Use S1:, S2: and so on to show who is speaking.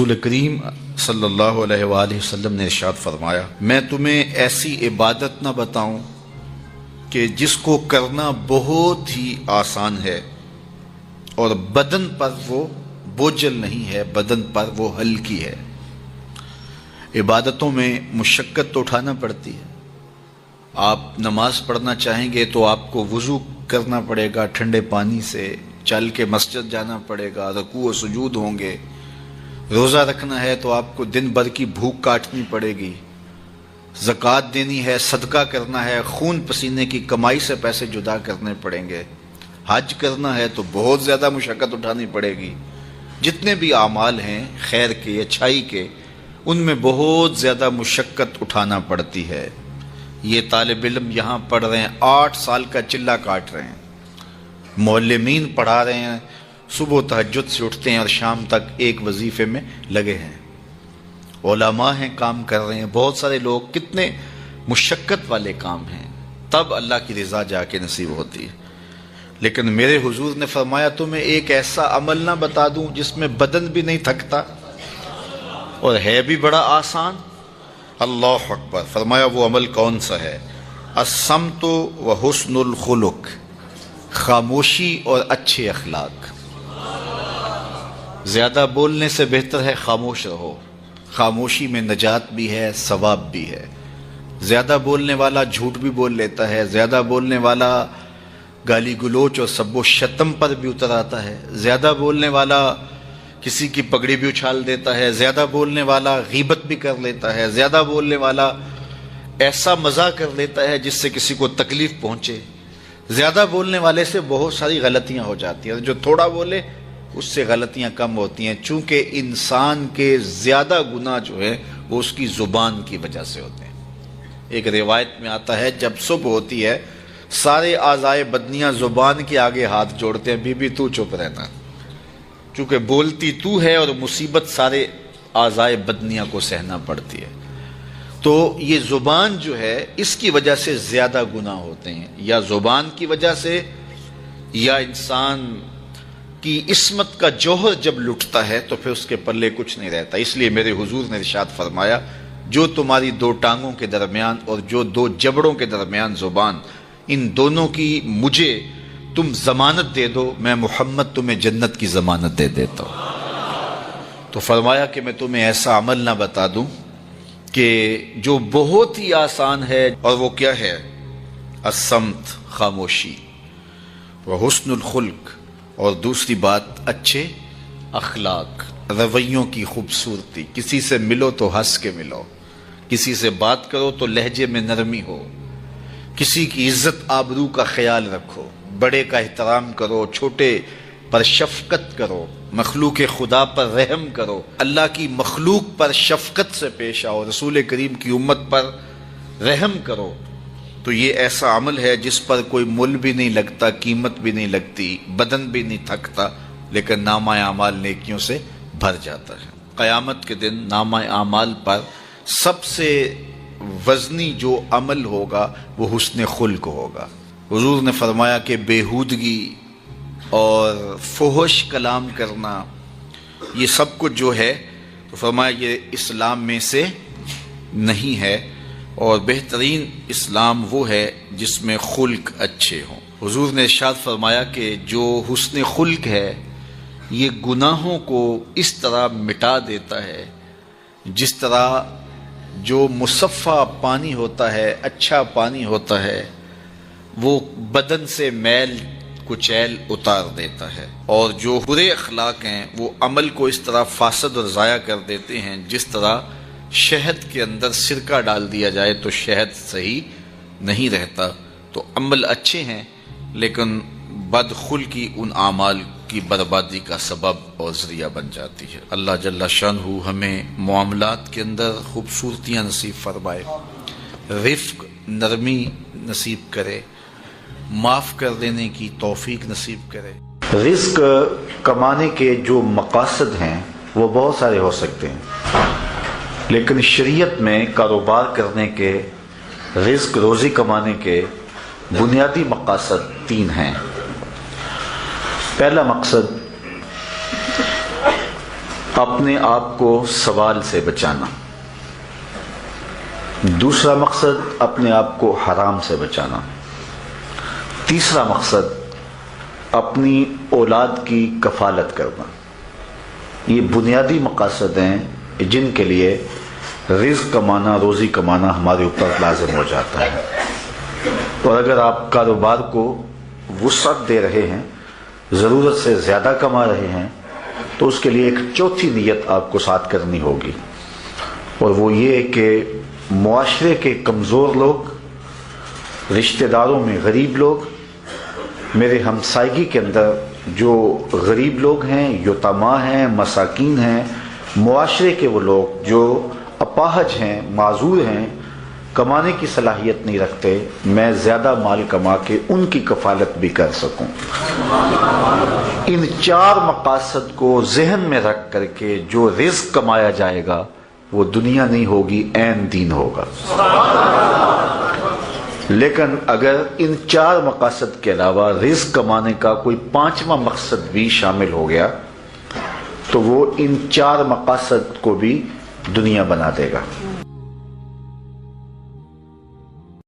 S1: رسول کریم صلی اللہ علیہ وآلہ وسلم نے ارشاد فرمایا، میں تمہیں ایسی عبادت نہ بتاؤں کہ جس کو کرنا بہت ہی آسان ہے اور بدن پر وہ بوجھل نہیں ہے، بدن پر وہ ہلکی ہے۔ عبادتوں میں مشقت تو اٹھانا پڑتی ہے۔ آپ نماز پڑھنا چاہیں گے تو آپ کو وضو کرنا پڑے گا ٹھنڈے پانی سے، چل کے مسجد جانا پڑے گا، رکوع و سجود ہوں گے۔ روزہ رکھنا ہے تو آپ کو دن بھر کی بھوک کاٹنی پڑے گی، زکوٰۃ دینی ہے، صدقہ کرنا ہے، خون پسینے کی کمائی سے پیسے جدا کرنے پڑیں گے، حج کرنا ہے تو بہت زیادہ مشقت اٹھانی پڑے گی۔ جتنے بھی اعمال ہیں خیر کے، اچھائی کے، ان میں بہت زیادہ مشقت اٹھانا پڑتی ہے۔ یہ طالب علم یہاں پڑھ رہے ہیں، 8 سال کا چلہ کاٹ رہے ہیں، معلمین پڑھا رہے ہیں، صبح تہجد سے اٹھتے ہیں اور شام تک ایک وظیفے میں لگے ہیں، علماء ہیں کام کر رہے ہیں، بہت سارے لوگ، کتنے مشقت والے کام ہیں، تب اللہ کی رضا جا کے نصیب ہوتی ہے۔ لیکن میرے حضور نے فرمایا تمہیں ایک ایسا عمل نہ بتا دوں جس میں بدن بھی نہیں تھکتا اور ہے بھی بڑا آسان؟ اللہ اکبر! فرمایا وہ عمل کون سا ہے؟ الصمت و حسن الخلق، خاموشی اور اچھے اخلاق۔ زیادہ بولنے سے بہتر ہے خاموش رہو، خاموشی میں نجات بھی ہے، ثواب بھی ہے۔ زیادہ بولنے والا جھوٹ بھی بول لیتا ہے، زیادہ بولنے والا گالی گلوچ اور سب و شتم پر بھی اتر آتا ہے، زیادہ بولنے والا کسی کی پگڑی بھی اچھال دیتا ہے، زیادہ بولنے والا غیبت بھی کر لیتا ہے، زیادہ بولنے والا ایسا مزاح کر لیتا ہے جس سے کسی کو تکلیف پہنچے۔ زیادہ بولنے والے سے بہت ساری غلطیاں ہو جاتی ہیں، جو تھوڑا بولے اس سے غلطیاں کم ہوتی ہیں، چونکہ انسان کے زیادہ گناہ جو ہے وہ اس کی زبان کی وجہ سے ہوتے ہیں۔ ایک روایت میں آتا ہے جب صبح ہوتی ہے سارے اعضائے بدنیاں زبان کے آگے ہاتھ جوڑتے ہیں، بی بی تو چپ رہنا، چونکہ بولتی تو ہے اور مصیبت سارے اعضائے بدنیاں کو سہنا پڑتی ہے۔ تو یہ زبان جو ہے اس کی وجہ سے زیادہ گناہ ہوتے ہیں، یا زبان کی وجہ سے، یا انسان کی عصمت کا جوہر جب لٹتا ہے تو پھر اس کے پلے کچھ نہیں رہتا۔ اس لیے میرے حضور نے ارشاد فرمایا، جو تمہاری 2 ٹانگوں کے درمیان اور جو 2 جبڑوں کے درمیان زبان، ان دونوں کی مجھے تم ضمانت دے دو، میں محمد تمہیں جنت کی ضمانت دے دیتا ہوں۔ تو فرمایا کہ میں تمہیں ایسا عمل نہ بتا دوں کہ جو بہت ہی آسان ہے، اور وہ کیا ہے؟ الصمت، خاموشی، وحسن الخلق، اور دوسری بات اچھے اخلاق، رویوں کی خوبصورتی۔ کسی سے ملو تو ہنس کے ملو، کسی سے بات کرو تو لہجے میں نرمی ہو، کسی کی عزت آبرو کا خیال رکھو، بڑے کا احترام کرو، چھوٹے پر شفقت کرو، مخلوق خدا پر رحم کرو، اللہ کی مخلوق پر شفقت سے پیش آؤ، رسول کریم کی امت پر رحم کرو۔ تو یہ ایسا عمل ہے جس پر کوئی مول بھی نہیں لگتا، قیمت بھی نہیں لگتی، بدن بھی نہیں تھکتا، لیکن نامہ اعمال نیکیوں سے بھر جاتا ہے۔ قیامت کے دن نامہ اعمال پر سب سے وزنی جو عمل ہوگا وہ حسن خلق ہوگا۔ حضور نے فرمایا کہ بیہودگی اور فحش کلام کرنا، یہ سب کچھ جو ہے، تو فرمایا یہ اسلام میں سے نہیں ہے، اور بہترین اسلام وہ ہے جس میں خلق اچھے ہوں۔ حضور نے ارشاد فرمایا کہ جو حسن خلق ہے یہ گناہوں کو اس طرح مٹا دیتا ہے جس طرح جو مصفہ پانی ہوتا ہے، اچھا پانی ہوتا ہے، وہ بدن سے میل کچیل اتار دیتا ہے، اور جو برے اخلاق ہیں وہ عمل کو اس طرح فاسد اور ضائع کر دیتے ہیں جس طرح شہد کے اندر سرکہ ڈال دیا جائے تو شہد صحیح نہیں رہتا۔ تو عمل اچھے ہیں لیکن بدخلقی ان اعمال کی بربادی کا سبب اور ذریعہ بن جاتی ہے۔ اللہ جل شانہ ہمیں معاملات کے اندر خوبصورتیاں نصیب فرمائے، رفق، نرمی نصیب کرے، معاف کر دینے کی توفیق نصیب کرے۔ رزق کمانے کے جو مقاصد ہیں وہ بہت سارے ہو سکتے ہیں، لیکن شریعت میں کاروبار کرنے کے، رزق روزی کمانے کے بنیادی مقاصد 3 ہیں۔ پہلا مقصد اپنے آپ کو سوال سے بچانا. دوسرا مقصد اپنے آپ کو حرام سے بچانا. تیسرا مقصد اپنی اولاد کی کفالت کرنا. یہ بنیادی مقاصد ہیں جن کے لیے رزق کمانا، روزی کمانا ہمارے اوپر لازم ہو جاتا ہے. اور اگر آپ کاروبار کو وسعت دے رہے ہیں، ضرورت سے زیادہ کما رہے ہیں، تو اس کے لیے ایک چوتھی نیت آپ کو ساتھ کرنی ہوگی، اور وہ یہ کہ معاشرے کے کمزور لوگ، رشتہ داروں میں غریب لوگ، میرے ہمسائیگی کے اندر جو غریب لوگ ہیں، یتیما ہیں، مساکین ہیں، معاشرے کے وہ لوگ جو اپاہج ہیں، معذور ہیں، کمانے کی صلاحیت نہیں رکھتے، میں زیادہ مال کما کے ان کی کفالت بھی کر سکوں. ان 4 مقاصد کو ذہن میں رکھ کر کے جو رزق کمایا جائے گا وہ دنیا نہیں ہوگی، عین دین ہوگا. لیکن اگر ان 4 مقاصد کے علاوہ رزق کمانے کا کوئی 5واں مقصد بھی شامل ہو گیا تو وہ ان 4 مقاصد کو بھی دنیا بنا دے گا.